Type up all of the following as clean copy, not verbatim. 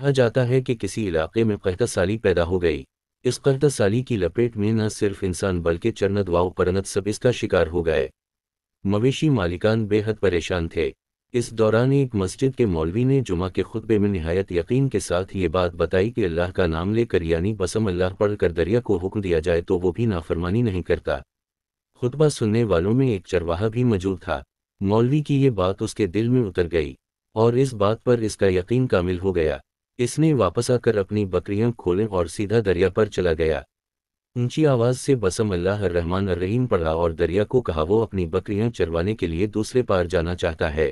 کہا جاتا ہے کہ کسی علاقے میں قحط سالی پیدا ہو گئی۔ اس قحط سالی کی لپیٹ میں نہ صرف انسان بلکہ چرند و پرند سب اس کا شکار ہو گئے۔ مویشی مالکان بے حد پریشان تھے۔ اس دوران ایک مسجد کے مولوی نے جمعہ کے خطبے میں نہایت یقین کے ساتھ یہ بات بتائی کہ اللہ کا نام لے کر یعنی بسم اللہ پڑھ کر دریا کو حکم دیا جائے تو وہ بھی نافرمانی نہیں کرتا۔ خطبہ سننے والوں میں ایک چرواہا بھی موجود تھا۔ مولوی کی یہ بات اس کے دل میں اتر گئی اور اس بات پر اس کا یقین کامل ہو گیا۔ اس نے واپس آ کر اپنی بکریاں کھولیں اور سیدھا دریا پر چلا گیا۔ اونچی آواز سے بسم اللہ الرحمن الرحیم پڑھا اور دریا کو کہا وہ اپنی بکریاں چروانے کے لیے دوسرے پار جانا چاہتا ہے،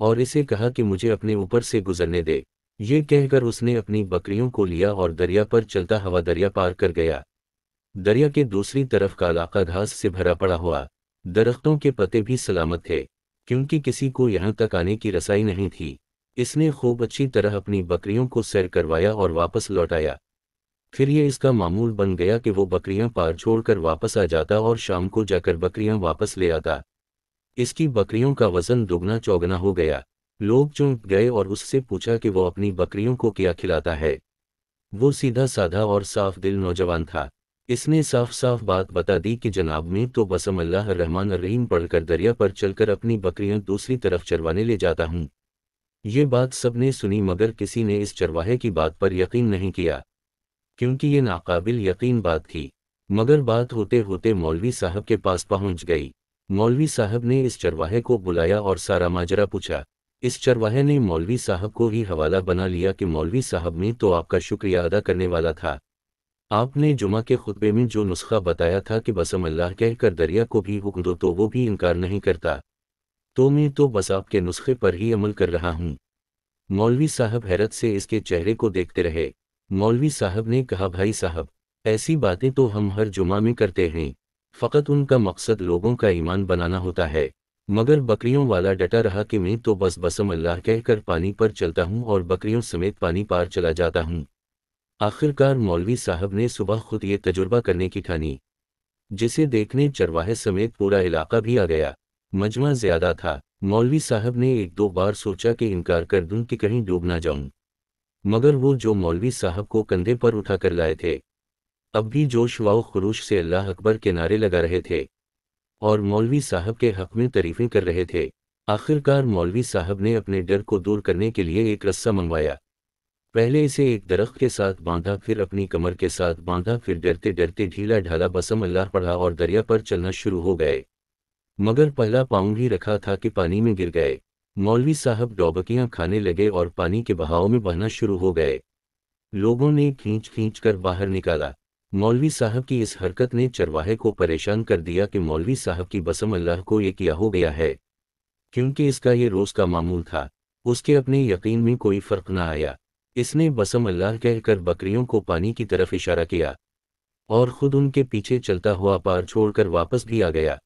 اور اسے کہا کہ مجھے اپنے اوپر سے گزرنے دے۔ یہ کہہ کر اس نے اپنی بکریوں کو لیا اور دریا پر چلتا ہوا دریا پار کر گیا۔ دریا کے دوسری طرف کا علاقہ گھاس سے بھرا پڑا ہوا، درختوں کے پتے بھی سلامت تھے، کیونکہ کسی کو یہاں تک آنے کی رسائی نہیں تھی۔ اس نے خوب اچھی طرح اپنی بکریوں کو سیر کروایا اور واپس لوٹایا۔ پھر یہ اس کا معمول بن گیا کہ وہ بکریاں پار چھوڑ کر واپس آ جاتا اور شام کو جا کر بکریاں واپس لے آتا۔ اس کی بکریوں کا وزن دگنا چوگنا ہو گیا۔ لوگ چونک گئے اور اس سے پوچھا کہ وہ اپنی بکریوں کو کیا کھلاتا ہے۔ وہ سیدھا سادھا اور صاف دل نوجوان تھا۔ اس نے صاف صاف بات بتا دی کہ جناب میں تو بسم اللہ الرحمن الرحیم پڑھ کر دریا پر چل کر اپنی بکریاں دوسری طرف چروانے لے جاتا ہوں۔ یہ بات سب نے سنی مگر کسی نے اس چرواہے کی بات پر یقین نہیں کیا، کیونکہ یہ ناقابل یقین بات تھی۔ مگر بات ہوتے ہوتے مولوی صاحب کے پاس پہنچ گئی۔ مولوی صاحب نے اس چرواہے کو بلایا اور سارا ماجرا پوچھا۔ اس چرواہے نے مولوی صاحب کو ہی حوالہ بنا لیا کہ مولوی صاحب میں تو آپ کا شکریہ ادا کرنے والا تھا۔ آپ نے جمعہ کے خطبے میں جو نسخہ بتایا تھا کہ بسم اللہ کہہ کر دریا کو بھی حکم دو تو وہ بھی انکار نہیں کرتا، تو میں تو بس آپ کے نسخے پر ہی عمل کر رہا ہوں۔ مولوی صاحب حیرت سے اس کے چہرے کو دیکھتے رہے۔ مولوی صاحب نے کہا بھائی صاحب، ایسی باتیں تو ہم ہر جمعہ میں کرتے ہیں، فقط ان کا مقصد لوگوں کا ایمان بنانا ہوتا ہے۔ مگر بکریوں والا ڈٹا رہا کہ میں تو بس بسم اللہ کہہ کر پانی پر چلتا ہوں اور بکریوں سمیت پانی پار چلا جاتا ہوں۔ آخرکار مولوی صاحب نے صبح خود یہ تجربہ کرنے کی ٹھانی، جسے دیکھنے چرواہے سمیت پورا علاقہ بھی آ گیا۔ مجمع زیادہ تھا۔ مولوی صاحب نے ایک دو بار سوچا کہ انکار کر دوں کہ کہیں ڈوب نہ جاؤں، مگر وہ جو مولوی صاحب کو کندھے پر اٹھا کر لائے تھے اب بھی جوش و خروش سے اللہ اکبر کے نعرے لگا رہے تھے اور مولوی صاحب کے حق میں تعریفیں کر رہے تھے۔ آخرکار مولوی صاحب نے اپنے ڈر کو دور کرنے کے لیے ایک رسہ منگوایا۔ پہلے اسے ایک درخت کے ساتھ باندھا، پھر اپنی کمر کے ساتھ باندھا، پھر ڈرتے ڈرتے ڈھیلا ڈھالا بسم اللہ پڑھا اور دریا پر چلنا شروع ہو گئے۔ مگر پہلا پاؤں ہی رکھا تھا کہ پانی میں گر گئے۔ مولوی صاحب ڈوبکیاں کھانے لگے اور پانی کے بہاؤ میں بہنا شروع ہو گئے۔ لوگوں نے کھینچ کھینچ کر باہر نکالا۔ مولوی صاحب کی اس حرکت نے چرواہے کو پریشان کر دیا کہ مولوی صاحب کی بسم اللہ کو یہ کیا ہو گیا ہے، کیونکہ اس کا یہ روز کا معمول تھا۔ اس کے اپنے یقین میں کوئی فرق نہ آیا۔ اس نے بسم اللہ کہہ کر بکریوں کو پانی کی طرف اشارہ کیا اور خود ان کے پیچھے چلتا ہوا پار چھوڑ کر واپس بھی آ گیا۔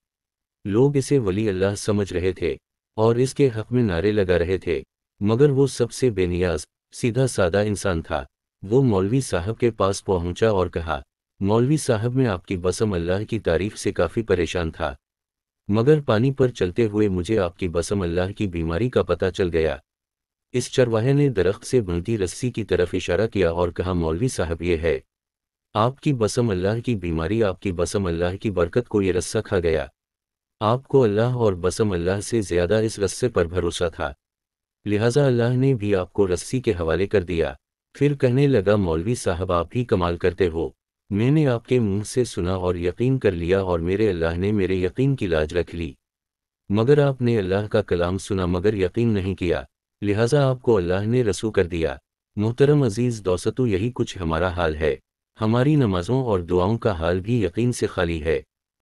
لوگ اسے ولی اللہ سمجھ رہے تھے اور اس کے حق میں نعرے لگا رہے تھے، مگر وہ سب سے بے نیاز سیدھا سادہ انسان تھا۔ وہ مولوی صاحب کے پاس پہنچا اور کہا، مولوی صاحب میں آپ کی بسم اللہ کی تعریف سے کافی پریشان تھا، مگر پانی پر چلتے ہوئے مجھے آپ کی بسم اللہ کی بیماری کا پتہ چل گیا۔ اس چرواہے نے درخت سے بندھی رسی کی طرف اشارہ کیا اور کہا، مولوی صاحب یہ ہے آپ کی بسم اللہ کی بیماری، آپ کی بسم اللہ کی برکت کو یہ رسہ کھا گیا۔ آپ کو اللہ اور بسم اللہ سے زیادہ اس رسے پر بھروسہ تھا، لہٰذا اللہ نے بھی آپ کو رسی کے حوالے کر دیا۔ پھر کہنے لگا، مولوی صاحب آپ ہی کمال کرتے ہو، میں نے آپ کے منہ سے سنا اور یقین کر لیا اور میرے اللہ نے میرے یقین کی لاج رکھ لی، مگر آپ نے اللہ کا کلام سنا مگر یقین نہیں کیا، لہٰذا آپ کو اللہ نے رسو کر دیا۔ محترم عزیز دوستو، یہی کچھ ہمارا حال ہے۔ ہماری نمازوں اور دعاؤں کا حال بھی یقین سے خالی ہے۔